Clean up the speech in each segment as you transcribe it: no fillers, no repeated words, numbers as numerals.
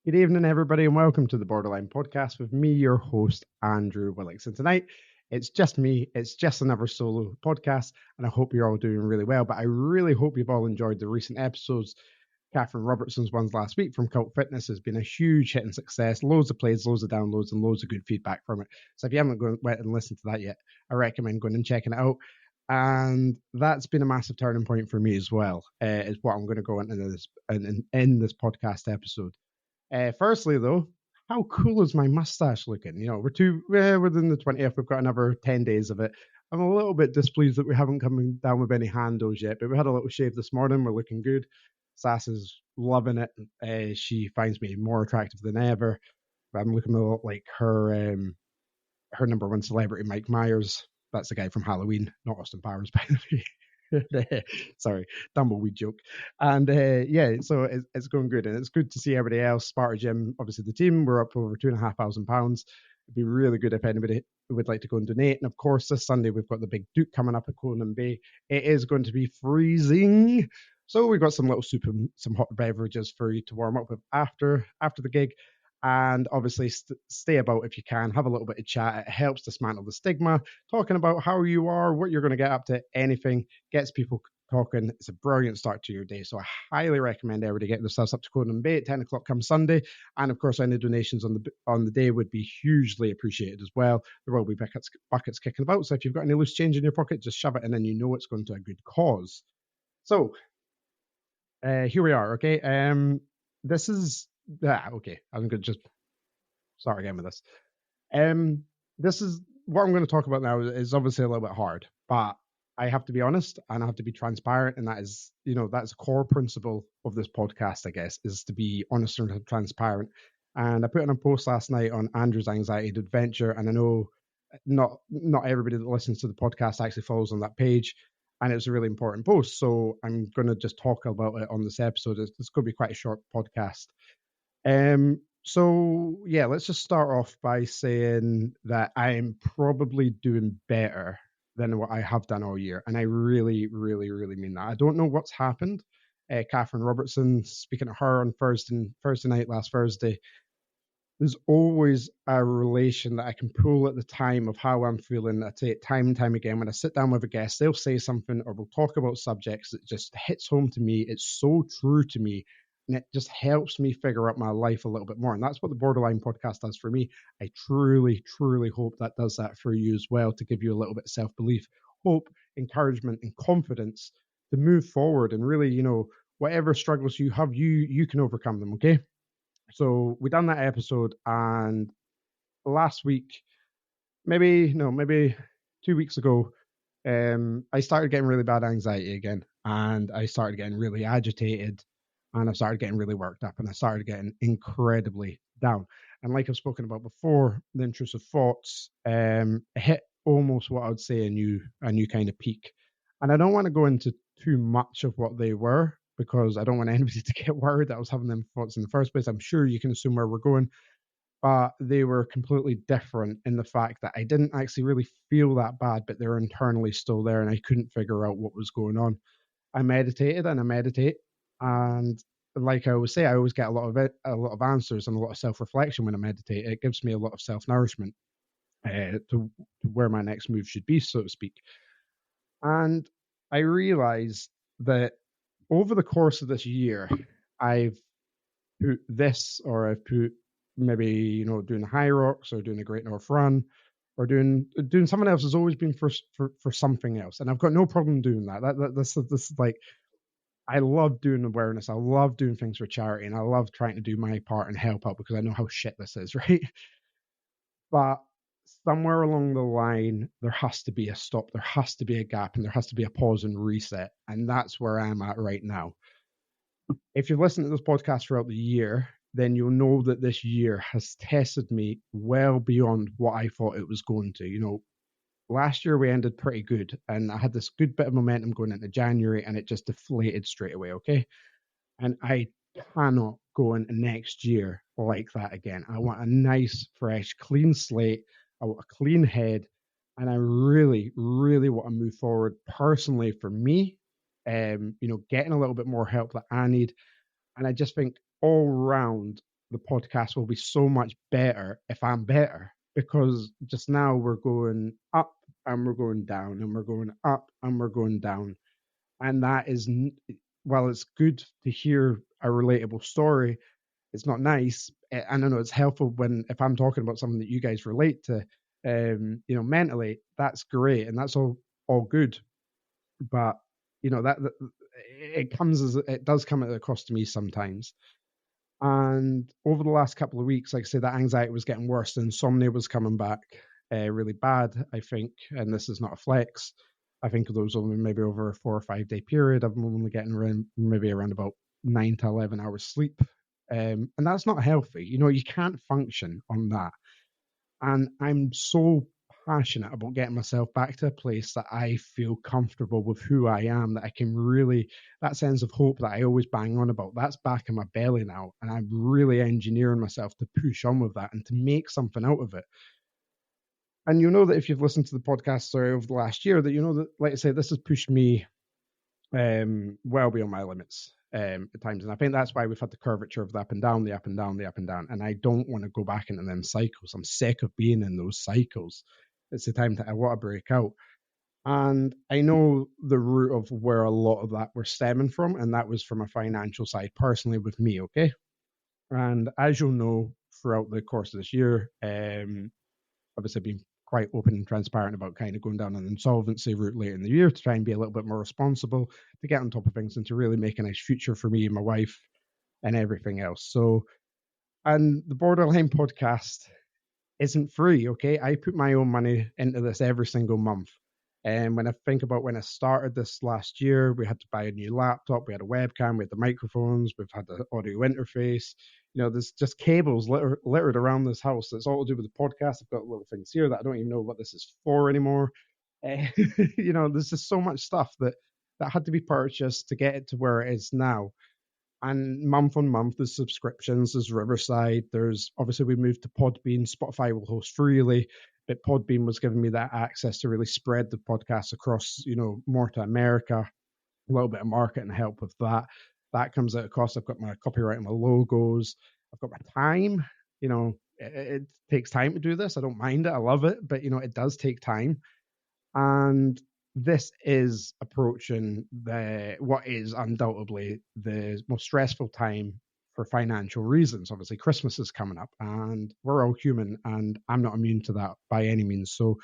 Good evening, everybody, and welcome to the Borderline Podcast with me, your host, Andrew Willox. And tonight, it's just me. It's just another solo podcast, and I hope you're all doing really well. But I really hope you've all enjoyed the recent episodes. Catherine Robertson's ones last week from Cult Fitness has been a huge hit and success. Loads of plays, loads of downloads, and loads of good feedback from it. So if you haven't went and listened to that yet, I recommend going and checking it out. And that's been a massive turning point for me as well. Is what I'm going to go into this in this podcast episode. Firstly, though, how cool is my mustache looking? You know, we're within the 20th. We've got another 10 days of it. I'm a little bit displeased that we haven't come down with any handles yet, but we had a little shave this morning. We're looking good. Sass is loving it. She finds me more attractive than ever. I'm looking a lot like her number one celebrity, Mike Myers. That's the guy from Halloween, not Austin Powers, by the way. Sorry, Dumbleweed joke. And yeah, so it's going good, and it's good to see everybody else. Sparta Gym, obviously the team, we're up over £2,500. It'd be really good if anybody would like to go and donate. And of course, this Sunday we've got the big Duke coming up at Conan Bay. It is going to be freezing, so we've got some little soup and some hot beverages for you to warm up with after the gig. And obviously stay about if you can, have a little bit of chat. It helps dismantle the stigma, talking about how you are, what you're going to get up to, anything gets people talking. It's a brilliant start to your day. So I highly recommend everybody get themselves up to Conan Bay at 10 o'clock come Sunday. And of course, any donations on the day would be hugely appreciated as well. There will be buckets kicking about. So if you've got any loose change in your pocket, just shove it in and you know it's going to a good cause. So here we are. Okay. This is okay. I'm going to just start again with this. This is what I'm going to talk about now is obviously a little bit hard, but I have to be honest and I have to be transparent, and that is, that's a core principle of this podcast, I guess, is to be honest and transparent. And I put in a post last night on Andrew's Anxiety Adventure, and I know not everybody that listens to the podcast actually follows on that page, and it's a really important post. So I'm going to just talk about it on this episode. It's going to be quite a short podcast. So yeah, let's just start off by saying that I am probably doing better than what I have done all year. And I really, really, really mean that. I don't know what's happened. Catherine Robertson, speaking to her on Thursday night, last Thursday, there's always a relation that I can pull at the time of how I'm feeling. I say it time and time again. When I sit down with a guest, they'll say something or we'll talk about subjects that just hits home to me. It's so true to me. And it just helps me figure out my life a little bit more. And that's what the Borderline podcast does for me. I truly, truly hope that does that for you as well, to give you a little bit of self-belief, hope, encouragement, and confidence to move forward. And really, whatever struggles you have, you can overcome them, okay? So we done that episode, and last week, maybe 2 weeks ago, I started getting really bad anxiety again, and I started getting really agitated, and I started getting really worked up, and I started getting incredibly down. And like I've spoken about before, the intrusive thoughts hit almost what I would say a new kind of peak. And I don't want to go into too much of what they were, because I don't want anybody to get worried that I was having them thoughts in the first place. I'm sure you can assume where we're going, but they were completely different in the fact that I didn't actually really feel that bad, but they were internally still there, and I couldn't figure out what was going on. I meditated and I meditate, and like I always say, I always get a lot of answers and a lot of self-reflection when I meditate. It gives me a lot of self-nourishment to where my next move should be, so to speak. And I realized that over the course of this year, I've put this, or I've put maybe, doing the High Rocks or doing the Great North Run or doing something else has always been for something else. And I've got no problem doing that. This is like, I love doing awareness. I love doing things for charity, and I love trying to do my part and help out, because I know how shit this is, right? But somewhere along the line, there has to be a stop, there has to be a gap, and there has to be a pause and reset. And that's where I'm at right now. If you've listened to this podcast throughout the year, then you'll know that this year has tested me well beyond what I thought it was going to. Last year we ended pretty good, and I had this good bit of momentum going into January, and it just deflated straight away, okay? And I cannot go into next year like that again. I want a nice, fresh, clean slate. I want a clean head, and I really, really want to move forward personally for me, getting a little bit more help that I need. And I just think all round, the podcast will be so much better if I'm better, because just now we're going up and we're going down and we're going up and we're going down. And that is, while it's good to hear a relatable story, it's not nice. And I know it's helpful when, if I'm talking about something that you guys relate to, mentally, that's great and that's all good. But that it does come at a cost to me sometimes. And over the last couple of weeks, like I say, that anxiety was getting worse. The insomnia was coming back really bad, I think. And this is not a flex. I think there was only maybe over a 4 or 5 day period. I'm only getting maybe around about 9 to 11 hours sleep. And that's not healthy. You can't function on that. And I'm so passionate about getting myself back to a place that I feel comfortable with who I am, that I can really, that sense of hope that I always bang on about, that's back in my belly now. And I'm really engineering myself to push on with that and to make something out of it. And that if you've listened to the podcast over the last year, that that, like I say, this has pushed me well beyond my limits at times. And I think that's why we've had the curvature of the up and down, the up and down, the up and down. And I don't want to go back into them cycles. I'm sick of being in those cycles. It's the time that I want to break out. And I know the root of where a lot of that were stemming from, and that was from a financial side, personally with me, okay? And as you'll know, throughout the course of this year, obviously been quite open and transparent about kind of going down an insolvency route later in the year to try and be a little bit more responsible, to get on top of things and to really make a nice future for me and my wife and everything else. So, and the Borderline podcast isn't free, okay? I put my own money into this every single month. And when I think about when I started this last year, we had to buy a new laptop, we had a webcam, we had the microphones, we've had the audio interface. There's just cables littered around this house. That's all to do with the podcast. I've got little things here that I don't even know what this is for anymore. There's just so much stuff that had to be purchased to get it to where it is now. And month on month, there's subscriptions, there's Riverside, there's obviously we moved to Podbean. Spotify will host freely, but Podbean was giving me that access to really spread the podcast across, more to America, a little bit of marketing help with that. That comes at a cost. I've got my copyright and my logos. I've got my time. It takes time to do this. I don't mind it. I love it, but it does take time. And this is approaching what is undoubtedly the most stressful time for financial reasons. Obviously, Christmas is coming up, and we're all human, and I'm not immune to that by any means. So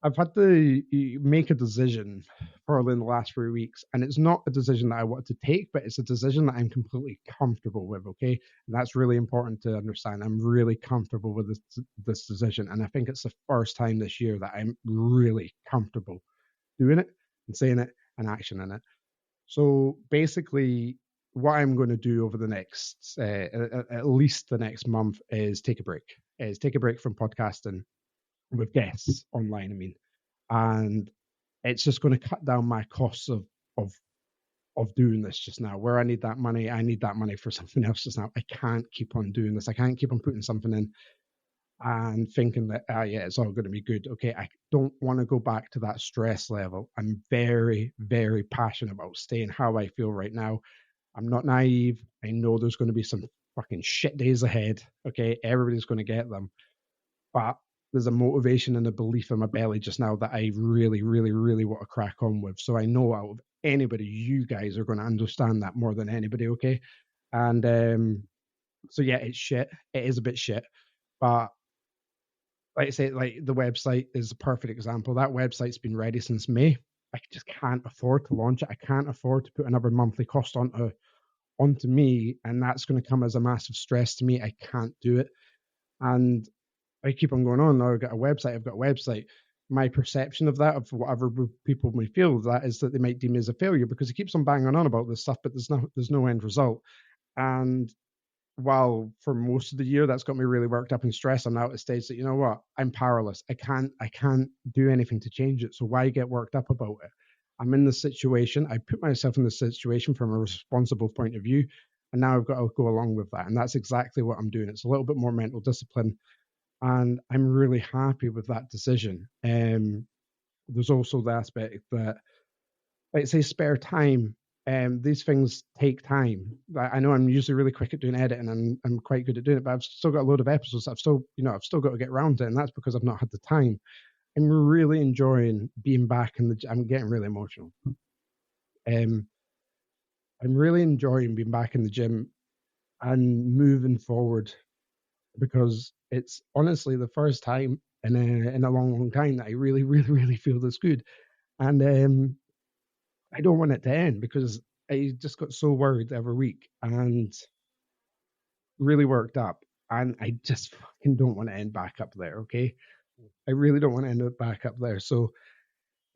I've had to make a decision probably in the last 3 weeks, and it's not a decision that I want to take, but it's a decision that I'm completely comfortable with, okay? And that's really important to understand. I'm really comfortable with this decision, and I think it's the first time this year that I'm really comfortable doing it and saying it and actioning it. So basically, what I'm going to do over the next, at least the next month, is take a break. Take a break from podcasting with guests online, and it's just going to cut down my costs of doing this just now. Where I need that money for something else just now. I can't keep on doing this. I can't keep on putting something in and thinking that yeah, it's all going to be good. Okay, I don't want to go back to that stress level. I'm very, very passionate about staying how I feel right now. I'm not naive. I know there's going to be some fucking shit days ahead. Okay, everybody's going to get them, but there's a motivation and a belief in my belly just now that I really, really, really want to crack on with. So I know out of anybody, you guys are going to understand that more than anybody, okay? And so yeah, it's shit. It is a bit shit, but like I say, like the website is a perfect example. That website's been ready since May. I just can't afford to launch it. I can't afford to put another monthly cost onto me, and that's going to come as a massive stress to me. I can't do it, and I keep on going on. Now I've got a website. My perception of that, of whatever people may feel of that, is that they might deem me as a failure because it keeps on banging on about this stuff, but there's no end result. And while for most of the year that's got me really worked up and stressed, I'm now at a stage that, you know what, I'm powerless. I can't do anything to change it. So why get worked up about it? I'm in this situation. I put myself in this situation from a responsible point of view, and now I've got to go along with that. And that's exactly what I'm doing. It's a little bit more mental discipline, and I'm really happy with that decision. There's also the aspect that, like say, spare time. these things take time. I know I'm usually really quick at doing editing, and I'm quite good at doing it, but I've still got a load of episodes that I've still got to get around to, and that's because I've not had the time. I'm really enjoying being back in the. I'm getting really emotional. Um, I'm really enjoying being back in the gym and moving forward, because it's honestly the first time in a long, long time that I really, really, really feel this good, and I don't want it to end, because I just got so worried every week and really worked up, and I just fucking don't want to end back up there. Okay, I really don't want to end up back up there. So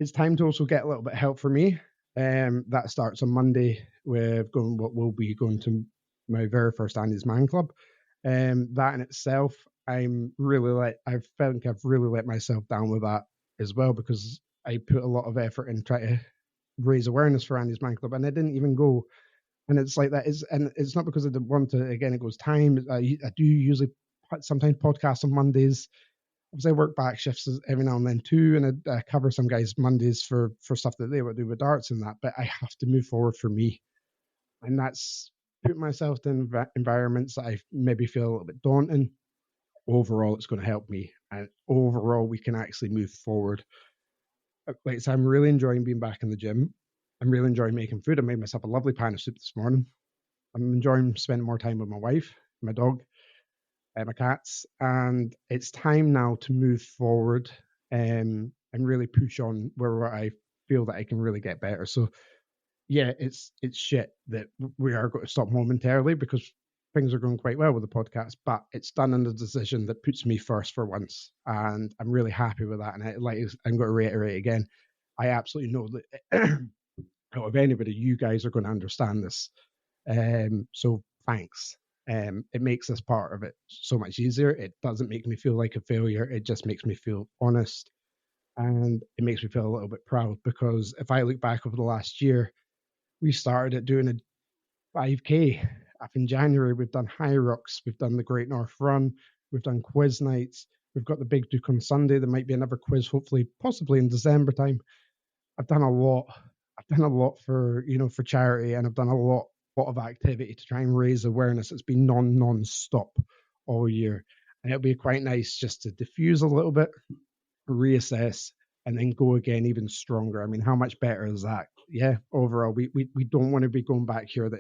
it's time to also get a little bit of help for me. That starts on Monday with going what will be going to my very first Andy's Man Club. That in itself, I think I've really let myself down with that as well, because I put a lot of effort in trying to raise awareness for Andy's Man Club, and I didn't even go. And it's like that is, and it's not because I didn't want to. Again, it goes time. I do usually sometimes podcast on Mondays, because I work back shifts every now and then too, and I cover some guys Mondays for stuff that they would do with darts and that. But I have to move forward for me, and that's put myself in environments that I maybe feel a little bit daunting. Overall, it's going to help me, and overall, we can actually move forward. Like I said, I'm really enjoying being back in the gym. I'm really enjoying making food. I made myself a lovely pan of soup this morning. I'm enjoying spending more time with my wife, my dog, my cats, and it's time now to move forward, and really push on where I feel that I can really get better. So yeah, it's shit that we are going to stop momentarily, because things are going quite well with the podcast, but it's done in the decision that puts me first for once, and I'm really happy with that. And I'm going to reiterate again, I absolutely know that out of anybody, you guys are going to understand this. So thanks. It makes this part of it so much easier. It doesn't make me feel like a failure. It just makes me feel honest, and it makes me feel a little bit proud, because if I look back over the last year, we started at doing a 5K. Up in January, we've done High Rocks, we've done the Great North Run, we've done quiz nights, we've got the Big Duke on Sunday. There might be another quiz, hopefully, possibly in December time. I've done a lot. I've done a lot for for charity, and I've done a lot of activity to try and raise awareness. It's been non-stop all year, and it'll be quite nice just to diffuse a little bit, reassess, and then go again even stronger. I mean, how much better is that? Yeah, overall, we don't want to be going back here that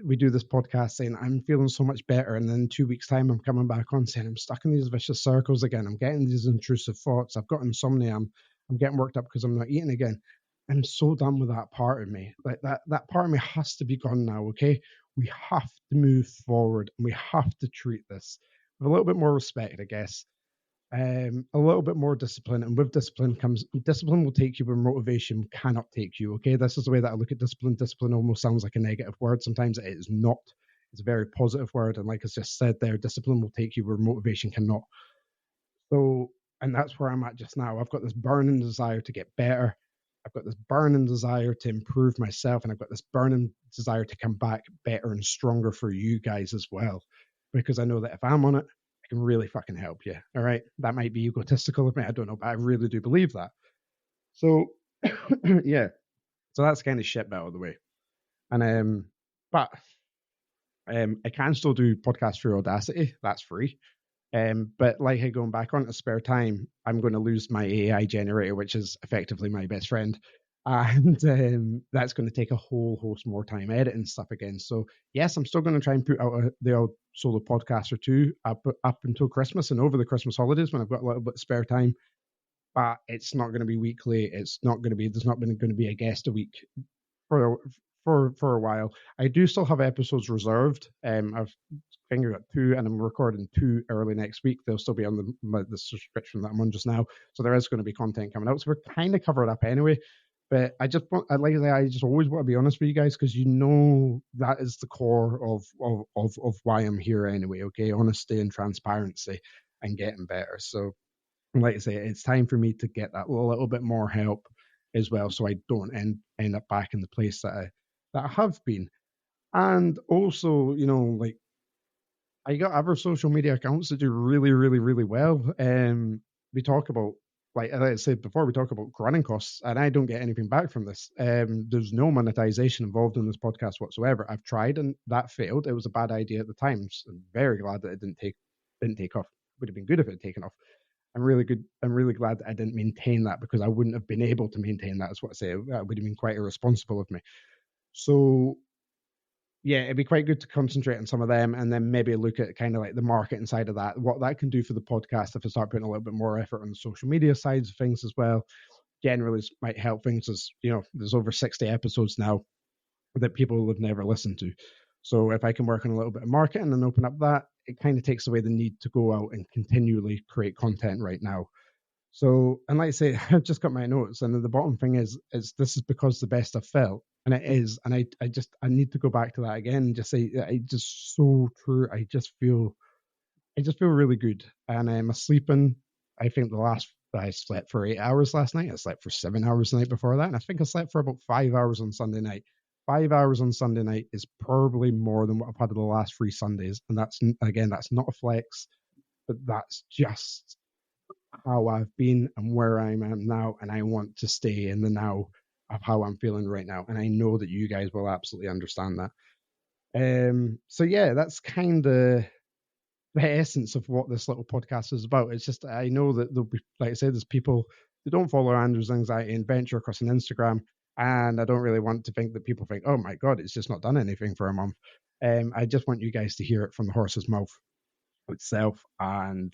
we do this podcast saying I'm feeling so much better, and then 2 weeks time I'm coming back on saying I'm stuck in these vicious circles again. I'm getting these intrusive thoughts. I've got insomnia. I'm getting worked up because I'm not eating again. I'm so done with that part of me. Like that part of me has to be gone now. Okay, we have to move forward, and we have to treat this with a little bit more respect, I guess. A little bit more discipline, and with discipline will take you where motivation cannot take you. Okay, this is the way that I look at discipline. Discipline almost sounds like a negative word. Sometimes it is not. It's a very positive word, and like I just said there, discipline will take you where motivation cannot. So, and that's where I'm at just now. I've got this burning desire to get better. I've got this burning desire to improve myself, and I've got this burning desire to come back better and stronger for you guys as well, because I know that if I'm on it, I can really fucking help you. All right, that might be egotistical of me, I don't know, but I really do believe that. So, yeah, so that's kind of shit out of the way, and but I can still do podcasts through Audacity. That's free. But like going back on to spare time, I'm going to lose my AI generator, which is effectively my best friend. And that's going to take a whole host more time editing stuff again. So yes, I'm still going to try and put out the old solo podcast or two up until Christmas and over the Christmas holidays when I've got a little bit of spare time. But it's not going to be weekly. It's not going to be. There's not going to be a guest a week for for a while. I do still have episodes reserved. I've fingered got two, and I'm recording two early next week. They'll still be on the subscription that I'm on just now, so there is going to be content coming out. So we're kind of covered up anyway. But I just want, I just always want to be honest with you guys, because that is the core of why I'm here anyway. Okay, honesty and transparency and getting better. So, like I say, it's time for me to get that little bit more help as well, so I don't end up back in the place that I have been. And also, like I got other social media accounts that do really, really, really well. We talk about like I said before, we talk about running costs, and I don't get anything back from this. There's no monetization involved in this podcast whatsoever. I've tried, and that failed. It was a bad idea at the time. So I'm very glad that it didn't take off. Would have been good if it had taken off. I'm really good. I'm really glad that I didn't maintain that, because I wouldn't have been able to maintain that. Is what I say. That would have been quite irresponsible of me. So yeah, it'd be quite good to concentrate on some of them, and then maybe look at kind of like the marketing side of that, what that can do for the podcast if I start putting a little bit more effort on the social media sides of things as well. Generally, might help things, as you know, there's over 60 episodes now that people will have never listened to. So if I can work on a little bit of marketing and open up that, it kind of takes away the need to go out and continually create content right now. So, and like I say, I've just got my notes, and the bottom thing is this is because the best I've felt, and it is, and I need to go back to that again and just say, it's just so true. I just feel really good, and I'm sleeping. I think I slept for 8 hours last night. I slept for 7 hours the night before that, and I think I slept for about 5 hours on Sunday night. 5 hours on Sunday night is probably more than what I've had in the last 3 Sundays, and that's not a flex, but that's just how I've been and where I am now, and I want to stay in the now of how I'm feeling right now, and I know that you guys will absolutely understand that. So yeah, that's kind of the essence of what this little podcast is about. It's just, I know that there'll be, like I said, there's people that don't follow Andrew's Anxiety and Venture across an Instagram, and I don't really want to think that people think, oh my god, it's just not done anything for a month. I just want you guys to hear it from the horse's mouth itself, and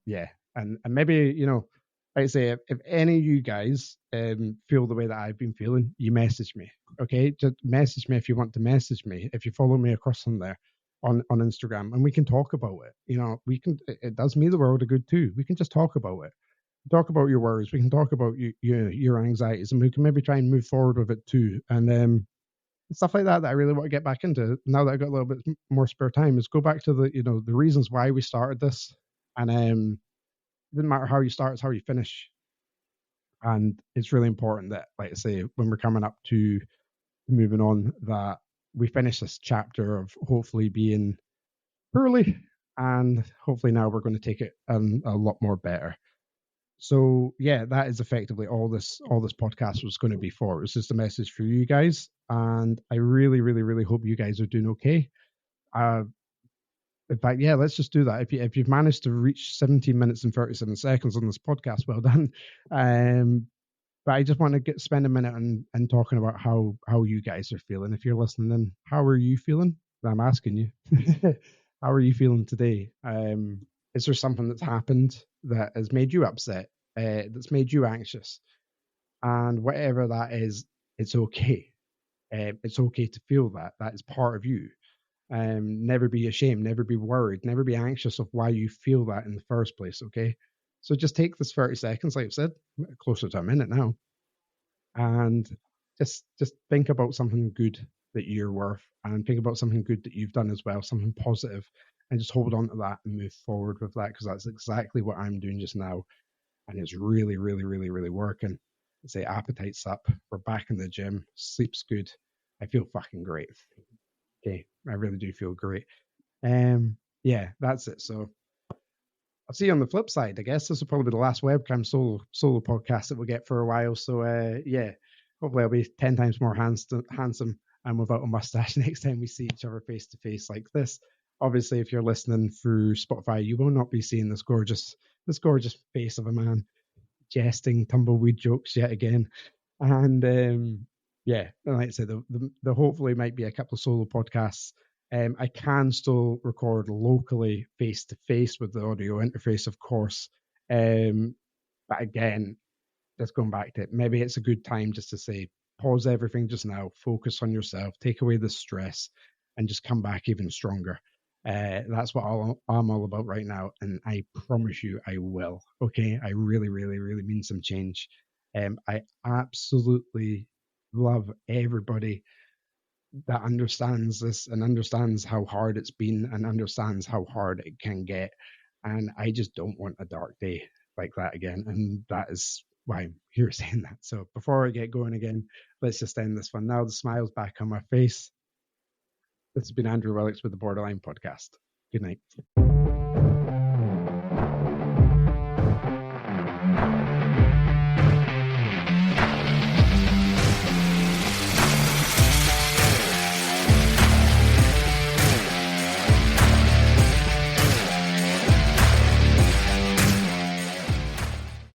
yeah, and maybe, you know, like I say, if any of you guys feel the way that I've been feeling, you message me, okay? Just message me if you want to message me, if you follow me across on there on Instagram, and we can talk about it. You know, we can. It does me the world of good too. We can just talk about it, talk about your worries. We can talk about your anxieties, and we can maybe try and move forward with it too. And stuff like that I really want to get back into now that I've got a little bit more spare time, is go back to the, you know, the reasons why we started this. And it doesn't matter how you start, it's how you finish. And it's really important that, like I say, when we're coming up to moving on, that we finish this chapter of hopefully being early, and hopefully now we're going to take it a lot more better. So yeah, that is effectively all this podcast was going to be for. It was just a message for you guys, and I really, really, really hope you guys are doing okay. In fact, yeah, let's just do that. If you've managed to reach 17 minutes and 37 seconds on this podcast, well done. But I just want to spend a minute and talking about how you guys are feeling. If you're listening, then how are you feeling? I'm asking you. How are you feeling today? Is there something that's happened that has made you upset, that's made you anxious? And whatever that is, it's okay. It's okay to feel that. That is part of you. Never be ashamed, never be worried, never be anxious of why you feel that in the first place, okay? So just take this 30 seconds, like I've said, closer to a minute now, and just think about something good that you're worth, and think about something good that you've done as well, something positive, and just hold on to that and move forward with that, because that's exactly what I'm doing just now, and it's really, really, really, really working. I say appetite's up, we're back in the gym, sleep's good, I feel fucking great. Okay, I really do feel great. Yeah, that's it. So I'll see you on the flip side. I guess this will probably be the last webcam solo podcast that we'll get for a while. So yeah, hopefully I'll be 10 times more handsome and without a mustache next time we see each other face to face like this. Obviously, if you're listening through Spotify, you will not be seeing this gorgeous face of a man jesting tumbleweed jokes yet again. And yeah, like I said, the hopefully might be a couple of solo podcasts. I can still record locally face to face with the audio interface, of course. But again, just going back to it, maybe it's a good time just to say, pause everything just now, focus on yourself, take away the stress, and just come back even stronger. That's what I'm all about right now, and I promise you I will. Okay, I really, really, really mean some change. I absolutely love everybody that understands this and understands how hard it's been and understands how hard it can get. And I just don't want a dark day like that again. And that is why I'm here saying that. So before I get going again, let's just end this one now. The smile's back on my face. This has been Andrew Willox with the Borderline Podcast. Good night.